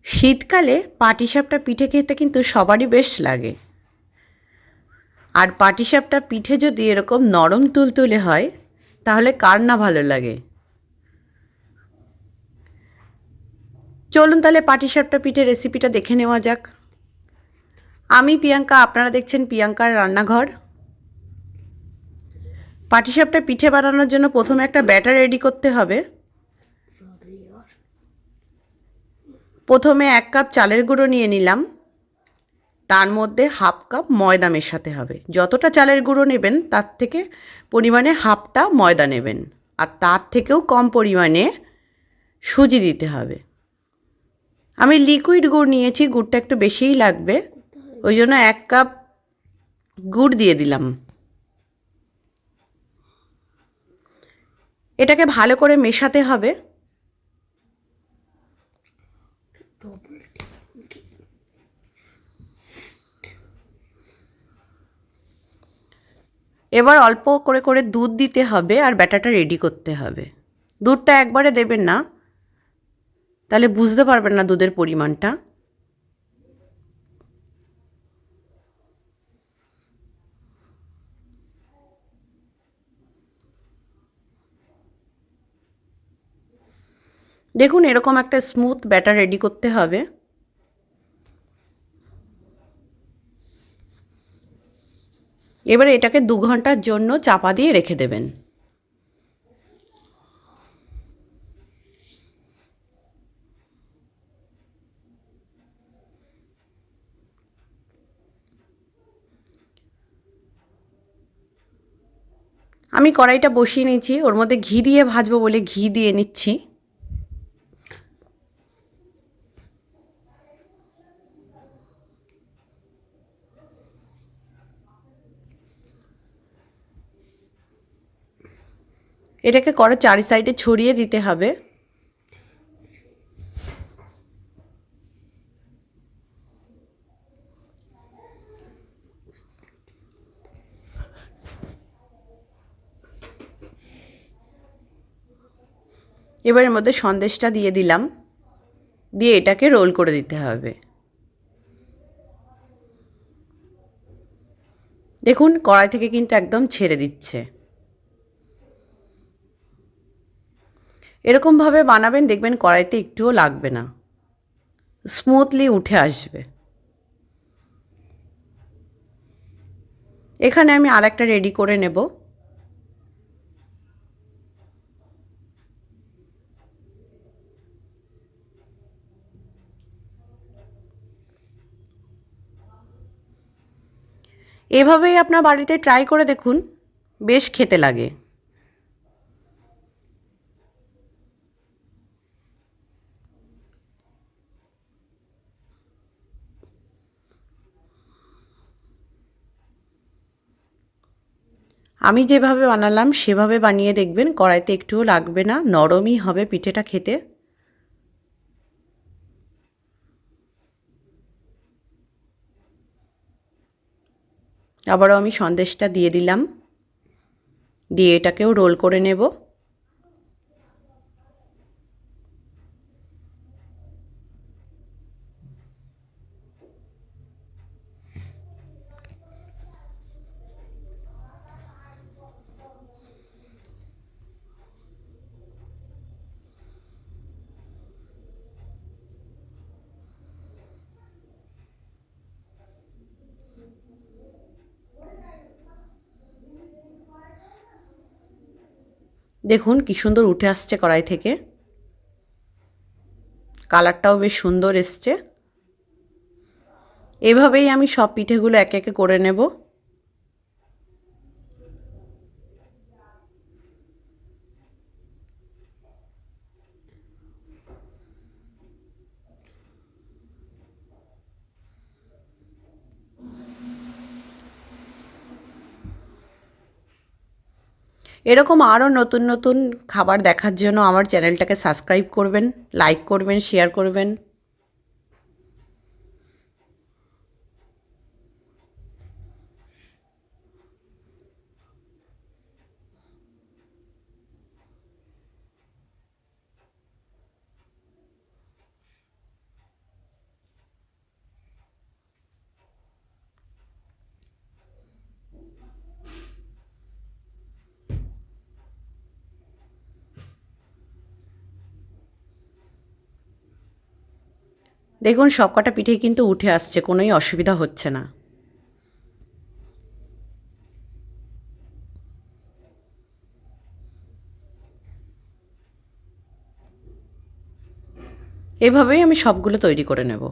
শীতকালে পাটিসাপটা পিঠে খেতে কিন্তু সবারই বেশ লাগে। আর পাটিসাপটা পিঠে যদি এরকম নরম তুলতুলে হয় তাহলে কার না ভালো লাগে। চলুন তাহলে পাটিসাপটা পিঠে রেসিপিটা দেখে নেওয়া যাক। আমি প্রিয়াঙ্কা, আপনারা দেখছেন প্রিয়াঙ্কার রান্নাঘর। পাটিসাপটা পিঠে বানানোর জন্য প্রথমে একটা ব্যাটার রেডি করতে হবে। প্রথমে 1 কাপ চালের গুঁড়ো নিয়ে নিলাম, তার মধ্যে হাফ কাপ ময়দা মেশাতে হবে। যতটা চালের গুঁড়ো নেবেন তার থেকে পরিমাণে হাফটা ময়দা নেবেন, আর তার থেকেও কম পরিমাণে সুজি দিতে হবে। আমি লিকুইড গুড় নিয়েছি, গুড়টা একটু বেশিই লাগবে, ওই জন্য 1 কাপ গুড় দিয়ে দিলাম। এটাকে ভালো করে মেশাতে হবে। এবার অল্প করে করে দুধ দিতে হবে আর ব্যাটারটা রেডি করতে হবে। দুধটা একবারে দেবেন না, তাহলে বুঝতে পারবেন না দুধের পরিমাণটা। দেখুন এরকম একটা স্মুথ ব্যাটার রেডি করতে হবে। এবারে এটাকে 2 ঘন্টার জন্য চাপা দিয়ে রেখে দেবেন। আমি কড়াইটা বসিয়ে নিয়েছি, ওর মধ্যে ঘি দিয়ে ভাজবো বলে ঘি দিয়ে নিচ্ছি। এটাকে কড়ার 4 সাইডে ছড়িয়ে দিতে হবে। এবার এর মধ্যে সন্দেশটা দিয়ে দিলাম, দিয়ে এটাকে রোল করে দিতে হবে। দেখুন কড়াই থেকে কিন্তু একদম ছেড়ে দিচ্ছে। এরকমভাবে বানাবেন, দেখবেন কড়াইতে একটুও লাগবে না, স্মুথলি উঠে আসবে। এখানে আমি আরেকটা রেডি করে নেব। এভাবেই আপনার বাড়িতে ট্রাই করে দেখুন, বেশ খেতে লাগে। আমি যেভাবে বানালাম সেভাবে বানিয়ে দেখবেন, কড়াইতে একটুও লাগবে না, নরমই হবে পিঠেটা খেতে। আবারও আমি সন্দেশটা দিয়ে দিলাম, দিয়ে এটাকেও রোল করে নেব। দেখুন কি সুন্দর উঠে আসছে কড়াই থেকে, কালারটাও বেশ সুন্দর এসছে। এভাবেই আমি সব পিঠেগুলো একে একে করে নেব। এরকম আরও নতুন নতুন খাবার দেখার জন্য আমার চ্যানেলটাকে সাবস্ক্রাইব করবেন, লাইক করবেন, শেয়ার করবেন। দেখুন সবকটা পিঠেই কিন্তু উঠে আসছে, কোনোই অসুবিধা হচ্ছে না। এভাবেই আমি সবগুলো তৈরি করে নেব।